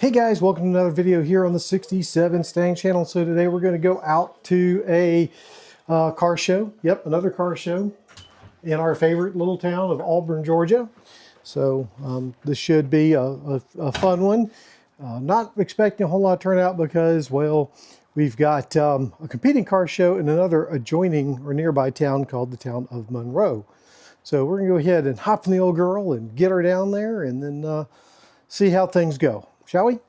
Hey guys, welcome to another video here on the 67 Stang channel. So today we're going to go out to a car show. Yep, another car show in our favorite little town of Auburn, Georgia. So this should be a fun one. Not expecting a whole lot of turnout because, well, we've got a competing car show in another adjoining or nearby town called the town of Monroe. So we're going to go ahead and hop on the old girl and get her down there and then see how things go. Shall we?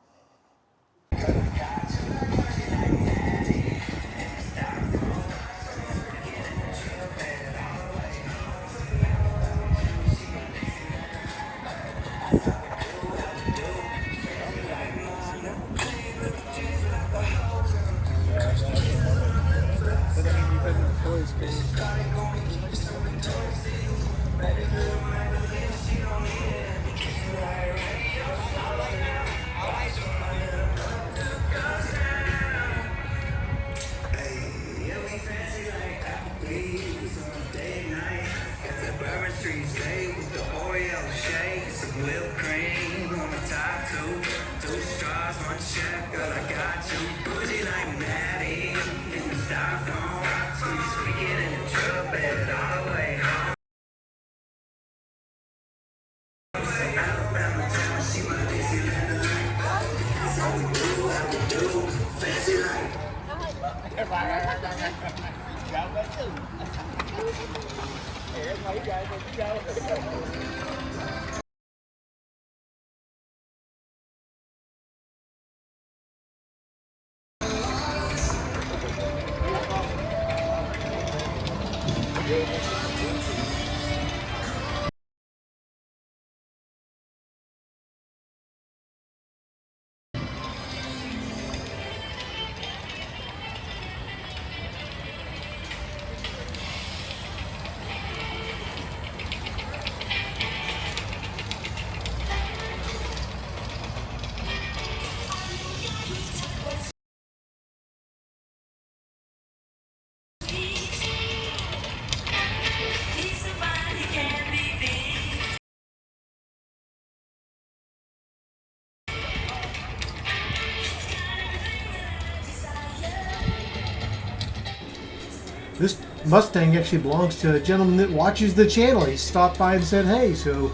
This Mustang actually belongs to a gentleman that watches the channel. He stopped by and said, hey, so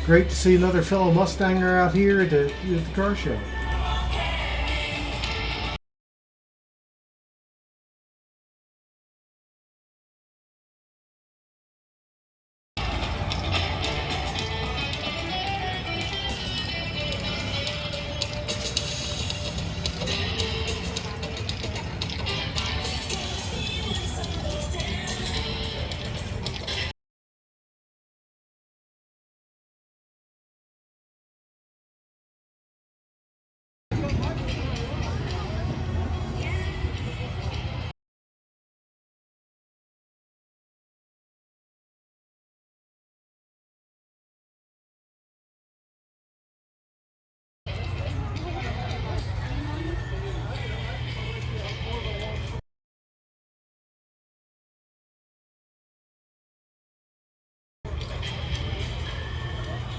great to see another fellow Mustanger out here at the car show.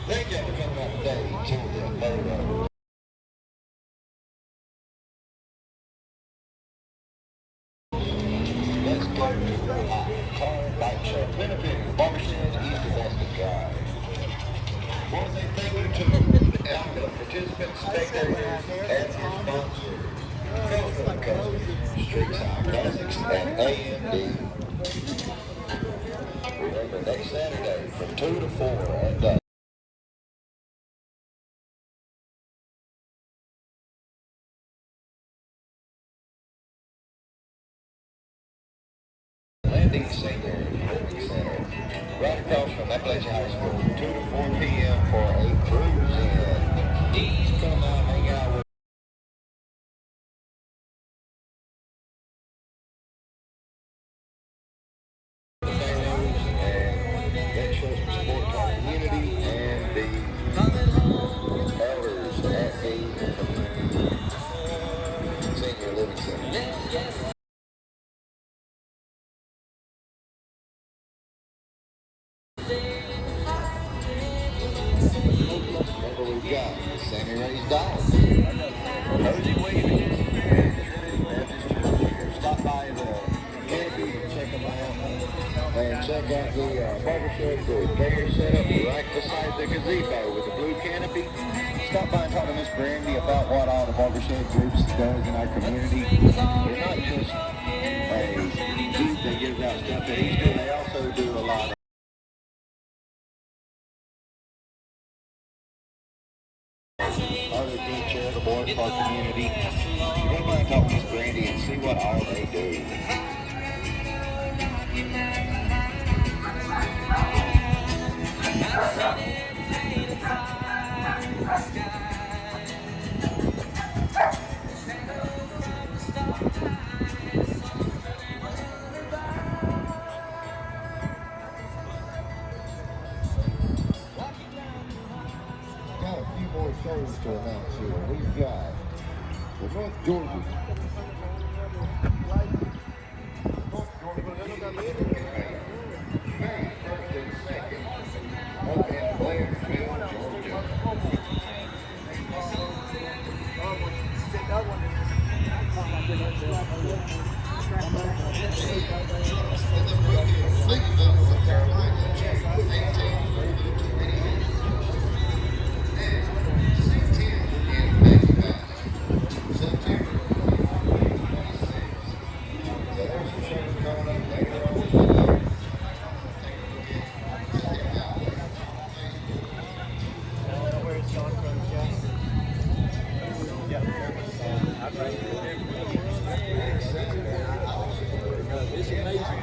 Thank you for coming out today to the photo. Let's go to the car bike show. Benefit Barbershop East of Boston Drive. Want to say thank you to all the participants, stakeholders, and our sponsor, Photo Customers, Street Side Classics, and A&D. Remember, next Saturday from 2 to 4 at the Senior Living Center, right across from Appalachian High School, 2 to 4 p.m. for a cruise in. Come out, hang out with the families and let's show some support to our community and the elders at the Senior Living Center. Remember, we've got Sammy Ray's Dolls. Cozy weaving and true Baptist church here. Stop by the canopy and check them out. And check out the barbershop group. They're set up right beside the gazebo with the blue canopy. Stop by and talk to Miss Brandy about what all the barbershop groups does in our community. They're not just a group that gives out stuff at Easter. They also do a lot of other good charitable work for our community. You come by and talk to Miss Brandy and see what all they do. Got a few more shows to announce here. We've got the North Georgia. May 1st and 2nd up in Blairsville, Georgia. North Carolina, June 18th through the 28th. In Macy Valley, September 24th through the 26th. So there's some shows coming up later on in the year. Take a look at check out Facebook. Where it's going from, It's amazing.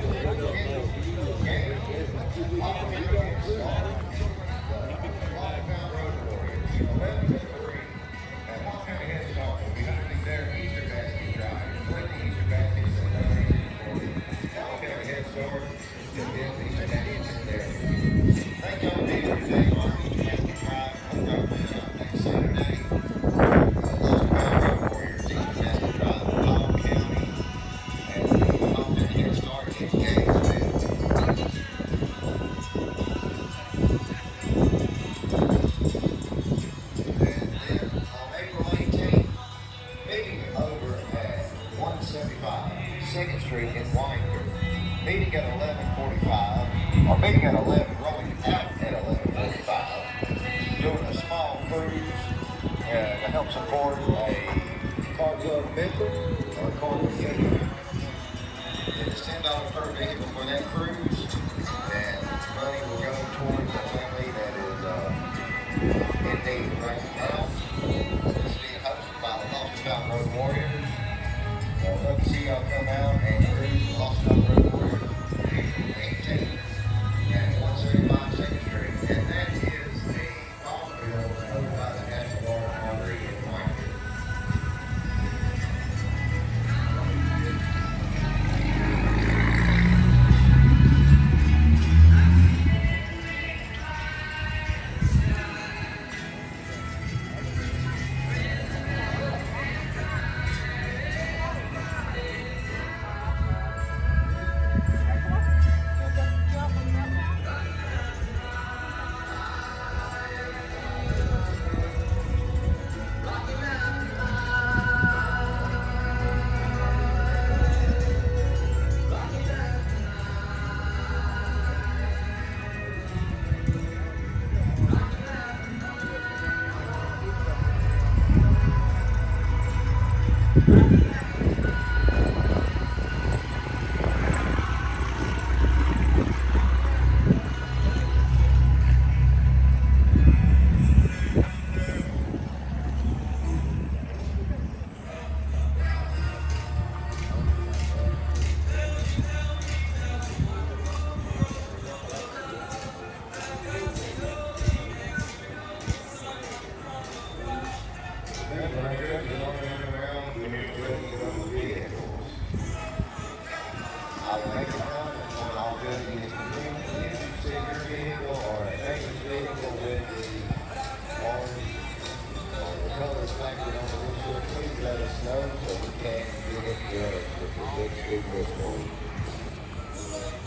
Second Street in Wyandotte. Meeting at 11:45, or meeting at 11, rolling out at 11:45. Doing a small cruise to help support a car club member or a car reunion. It's $10 per vehicle for that cruise, and money will go towards a family that is in need right now. It's being hosted by the Lost Mountain Road Warriors. I'd love to see y'all come out and cruise Lost Mountain Road Warriors April 18th at 175 2nd Street. And that is the automobile owned by the National Guard Armory in Wyandotte.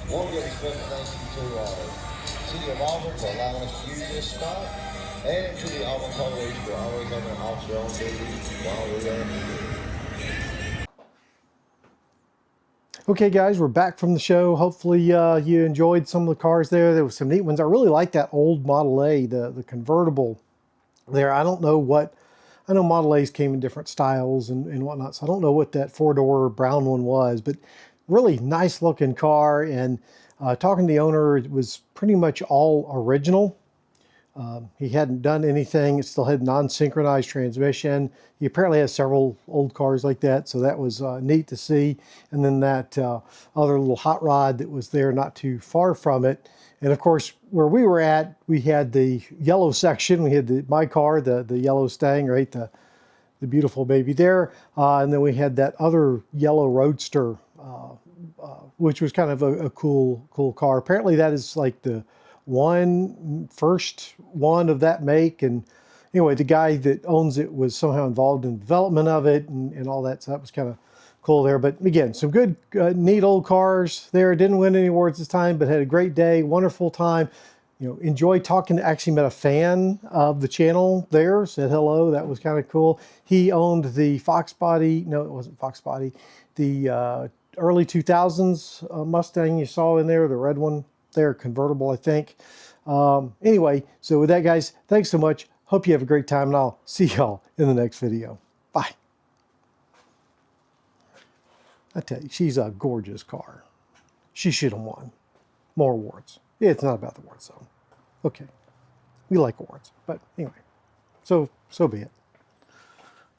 One good special thank you to City of Auburn for allowing us to use this spot. And to the Auburn police for always having an officer on duty while we are here. Okay, guys, we're back from the show. Hopefully you enjoyed some of the cars there. There were some neat ones. I really like that old Model A, the convertible there. I don't know what, I know Model A's came in different styles and whatnot, so I don't know what that four-door brown one was, but really nice looking car. And talking to the owner, it was pretty much all original. He hadn't done anything. It still had non-synchronized transmission. He apparently has several old cars like that, so that was neat to see. And then that other little hot rod that was there not too far from it. And of course, where we were at, we had the yellow section. We had my car, the yellow Mustang, right? The beautiful baby there. And then we had that other yellow Roadster, which was kind of a cool car. Apparently that is like the first one of that make. And anyway, the guy that owns it was somehow involved in the development of it and all that. So that was kind of cool there. But again, some good, neat old cars there. Didn't win any awards this time, but had a great day, wonderful time. You know, enjoyed talking. Actually met a fan of the channel there, said hello. That was kind of cool. He owned the Fox body. No, it wasn't Fox body. The early 2000s Mustang you saw in there, the red one there, convertible, I think. Anyway, so with that, guys, thanks so much. Hope you have a great time, and I'll see y'all in the next video. Bye. I tell you, she's a gorgeous car. She should have won more awards. Yeah, it's not about the awards, though. Okay. We like awards, but anyway, so be it.